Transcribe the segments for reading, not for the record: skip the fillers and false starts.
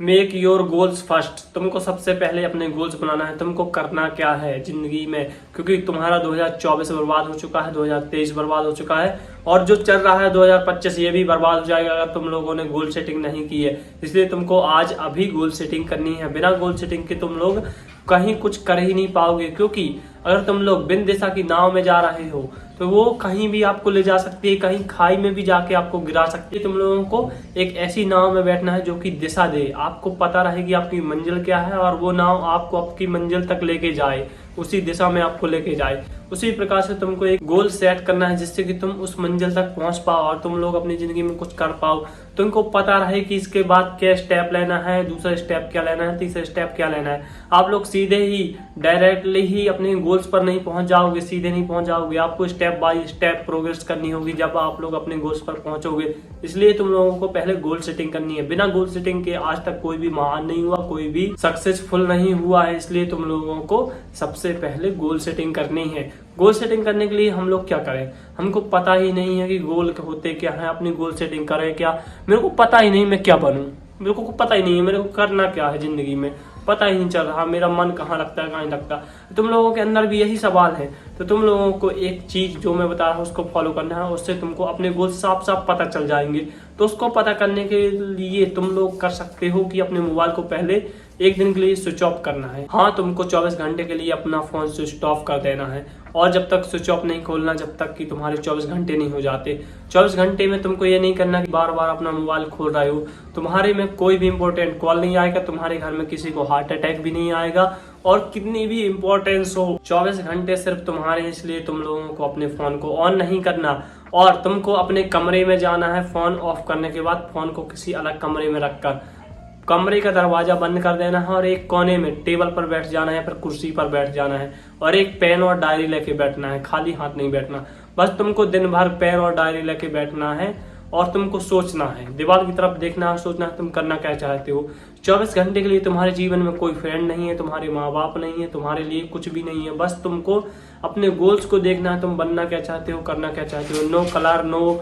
Make your goals first. तुमको सबसे पहले अपने गोल्स बनाना है। तुमको करना क्या है जिंदगी में, क्योंकि तुम्हारा 2024 बर्बाद हो चुका है, 2023 बर्बाद हो चुका है और जो चल रहा है 2025 ये भी बर्बाद हो जाएगा अगर तुम लोगों ने गोल सेटिंग नहीं की है। इसलिए तुमको आज अभी गोल सेटिंग करनी है। बिना गोल सेटिंग के तुम लोग कहीं कुछ कर ही नहीं पाओगे, क्योंकि अगर तुम लोग बिन दिशा की नाव में जा रहे हो तो वो कहीं भी आपको ले जा सकती है, कहीं खाई में भी जाके आपको गिरा सकती है। तुम लोगों को एक ऐसी नाव में बैठना है जो कि दिशा दे, आपको पता रहेगी आपकी मंजिल क्या है और वो नाव आपको आपकी मंजिल तक लेके जाए, उसी दिशा में आपको लेके जाए। उसी प्रकार से तुमको एक गोल सेट करना है जिससे कि तुम उस मंजिल तक पहुंच पाओ और तुम लोग अपनी जिंदगी में कुछ कर पाओ। तुमको पता रहे कि इसके बाद क्या स्टेप लेना है, दूसरा स्टेप क्या लेना है, तीसरा स्टेप क्या लेना है। आप लोग सीधे ही डायरेक्टली ही अपने गोल्स पर नहीं पहुंच जाओगे, सीधे नहीं पहुंच जाओगे। आपको स्टेप बाय स्टेप प्रोग्रेस करनी होगी जब आप लोग अपने गोल्स पर पहुंचोगे। इसलिए तुम लोगों को पहले गोल सेटिंग करनी है। बिना गोल सेटिंग के आज तक कोई भी महान नहीं हुआ, कोई भी सक्सेसफुल नहीं हुआ है। इसलिए तुम लोगों को सबसे पहले गोल सेटिंग करनी है। गोल सेटिंग करने के लिए हम लोग क्या करें, हमको पता ही नहीं है कि गोल होते क्या है, अपनी गोल सेटिंग करें क्या। मेरे को पता ही नहीं मैं क्या बनूं, मेरे को पता ही नहीं है मेरे को करना क्या है जिंदगी में, पता ही नहीं चल रहा मेरा मन कहाँ लगता है कहाँ नहीं लगता। तुम लोगों के अंदर भी यही सवाल है। तो तुम लोगों को एक चीज जो मैं बता रहा हूँ उसको फॉलो करना है, उससे तुमको अपने गोल साफ साफ पता चल जाएंगे। तो उसको पता करने के लिए तुम लोग कर सकते हो कि अपने मोबाइल को पहले एक दिन के लिए स्विच ऑफ करना है। हाँ, तुमको 24 घंटे के लिए अपना फोन स्विच ऑफ कर देना है और जब तक स्विच ऑफ नहीं खोलना जब तक कि तुम्हारे 24 घंटे नहीं हो जाते। 24 घंटे में तुमको ये नहीं करना कि बार बार अपना मोबाइल खोल रहे हो। तुम्हारे में कोई भी इंपॉर्टेंट कॉल नहीं आएगा, तुम्हारे घर में किसी को हार्ट अटैक भी नहीं आएगा और कितनी भी इंपॉर्टेंस हो 24 घंटे सिर्फ तुम्हारे। इसलिए तुम लोगों को अपने फोन को ऑन नहीं करना और तुमको अपने कमरे में जाना है। फोन ऑफ करने के बाद फोन को किसी अलग कमरे में रखकर कमरे का दरवाजा बंद कर देना है और एक कोने में टेबल पर बैठ जाना है, फिर कुर्सी पर बैठ जाना है और एक पेन और डायरी लेके बैठना है। खाली हाथ नहीं बैठना, बस तुमको दिन भर पेन और डायरी लेके बैठना है और तुमको सोचना है, दीवार की तरफ देखना है, सोचना है तुम करना क्या चाहते हो। 24 घंटे के लिए तुम्हारे जीवन में कोई फ्रेंड नहीं है, तुम्हारे माँ बाप नहीं है, तुम्हारे लिए कुछ भी नहीं है। बस तुमको अपने गोल्स को देखना है, तुम बनना क्या चाहते हो, करना क्या चाहते हो। नो कलर, नो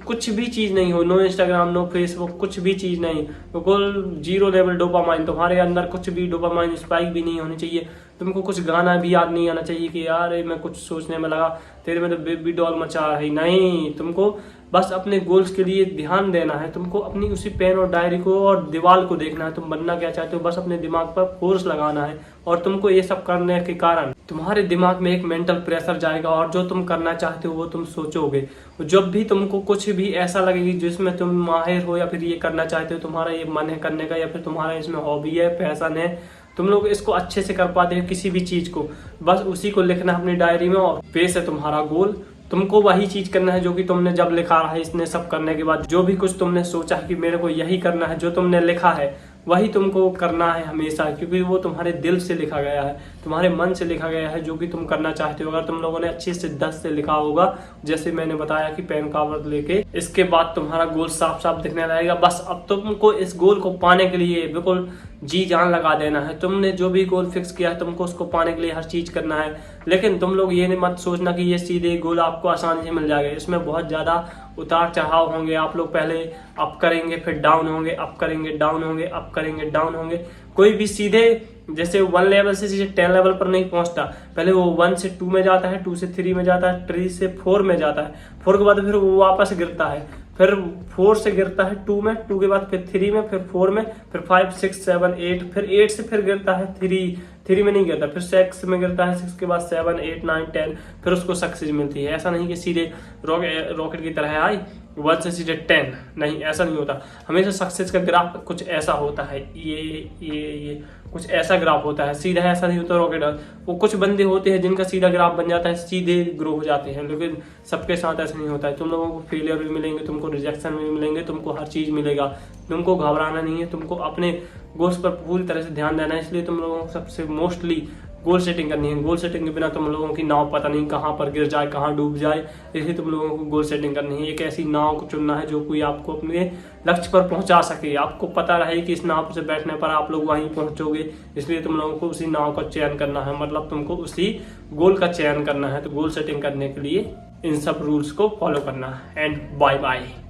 कुछ भी चीज नहीं हो, नो इंस्टाग्राम, नो फेसबुक, कुछ भी चीज नहीं, बिल्कुल जीरो लेवल डोपामाइन। तुम्हारे अंदर कुछ भी डोपामाइन स्पाइक भी नहीं होनी चाहिए। तुमको कुछ गाना भी याद नहीं आना चाहिए कि यार मैं कुछ सोचने में लगा तेरे में तो बेबी डॉल मचा रही। नहीं, तुमको बस अपने गोल्स के लिए ध्यान देना है। तुमको अपनी उसी पेन और डायरी को और दीवार को देखना है, तुम बनना क्या चाहते हो। बस अपने दिमाग पर फोर्स लगाना है और तुमको ये सब करने के कारण तुम्हारे दिमाग में एक मेंटल प्रेशर जाएगा और जो तुम करना चाहते हो वो तुम सोचोगे। जब भी तुमको कुछ भी ऐसा लगेगी जिसमें तुम माहिर हो या फिर ये करना चाहते हो, तुम्हारा ये मन है करने का या फिर तुम्हारा इसमें हॉबी है, पैशन है, तुम लोग इसको अच्छे से कर पाते हो किसी भी चीज को, बस उसी को लिखना अपनी डायरी में और पेश है तुम्हारा गोल। तुमको वही चीज करना है जो कि तुमने जब लिखा है। इसने सब करने के बाद जो भी कुछ तुमने सोचा है कि मेरे को यही करना है, जो तुमने लिखा है वही तुमको करना है हमेशा, क्योंकि वो तुम्हारे दिल से लिखा गया है, तुम्हारे मन से लिखा गया है जो कि तुम करना चाहते हो। अगर तुम लोगों ने अच्छे से 10 से लिखा होगा, जैसे मैंने बताया कि पेन कागज लेके, इसके बाद तुम्हारा गोल साफ साफ दिखने लगेगा। बस अब तुमको इस गोल को पाने के लिए बिल्कुल जी जान लगा देना है। तुमने जो भी गोल फिक्स किया है तुमको उसको पाने के लिए हर चीज करना है। लेकिन तुम लोग ये नहीं मत सोचना कि ये सीधे गोल आपको आसानी से मिल जाएगा। इसमें बहुत ज्यादा उतार चढ़ाव होंगे। आप लोग पहले अप करेंगे, फिर डाउन होंगे, अप करेंगे, डाउन होंगे, अप करेंगे, डाउन होंगे। कोई भी सीधे जैसे 1 लेवल से 10 लेवल पर नहीं पहुंचता। पहले वो 1 से 2 में जाता है, 2 से 3 में जाता है, 3 से 4 में जाता है, 4 के बाद फिर वो वापस गिरता है, फिर 4 से गिरता है 2 में, 2 के बाद फिर 3 में, फिर 4 में, फिर 5, 6, 7, 8, फिर 8 से फिर गिरता है 3 में नहीं गिरता, फिर 6 में गिरता है, 6 के बाद 7, 8, 9, 10, फिर उसको सक्सेस मिलती है। ऐसा नहीं कि सीधे रॉकेट की तरह आई 1 से सीधे 10, नहीं, ऐसा नहीं होता। हमेशा सक्सेस का ग्राफ कुछ ऐसा होता है, ये कुछ ऐसा ग्राफ होता है, सीधा ऐसा नहीं होता रॉकेट। वो कुछ बंदे होते हैं जिनका सीधा ग्राफ बन जाता है, सीधे ग्रो हो जाते हैं, लेकिन सबके साथ ऐसा नहीं होता है। तुम लोगों को फेलियर भी मिलेंगे, तुमको रिजेक्शन भी मिलेंगे, तुमको हर चीज मिलेगा। तुमको घबराना नहीं है, तुमको अपने गोल्स पर पूरी तरह से ध्यान देना है। इसलिए तुम लोगों को सबसे मोस्टली गोल सेटिंग करनी है। गोल सेटिंग के बिना तुम लोगों की नाव पता नहीं कहाँ पर गिर जाए, कहाँ डूब जाए। इसलिए तुम लोगों को गोल सेटिंग करनी है। एक ऐसी नाव को चुनना है जो कोई आपको अपने लक्ष्य पर पहुंचा सके। आपको पता रहे कि इस नाव से बैठने पर आप लोग वहीं पहुंचोगे। इसलिए तुम लोगों को उसी नाव का चयन करना है, मतलब तुमको उसी गोल का चयन करना है। तो गोल सेटिंग करने के लिए इन सब रूल्स को फॉलो करना है। And bye bye.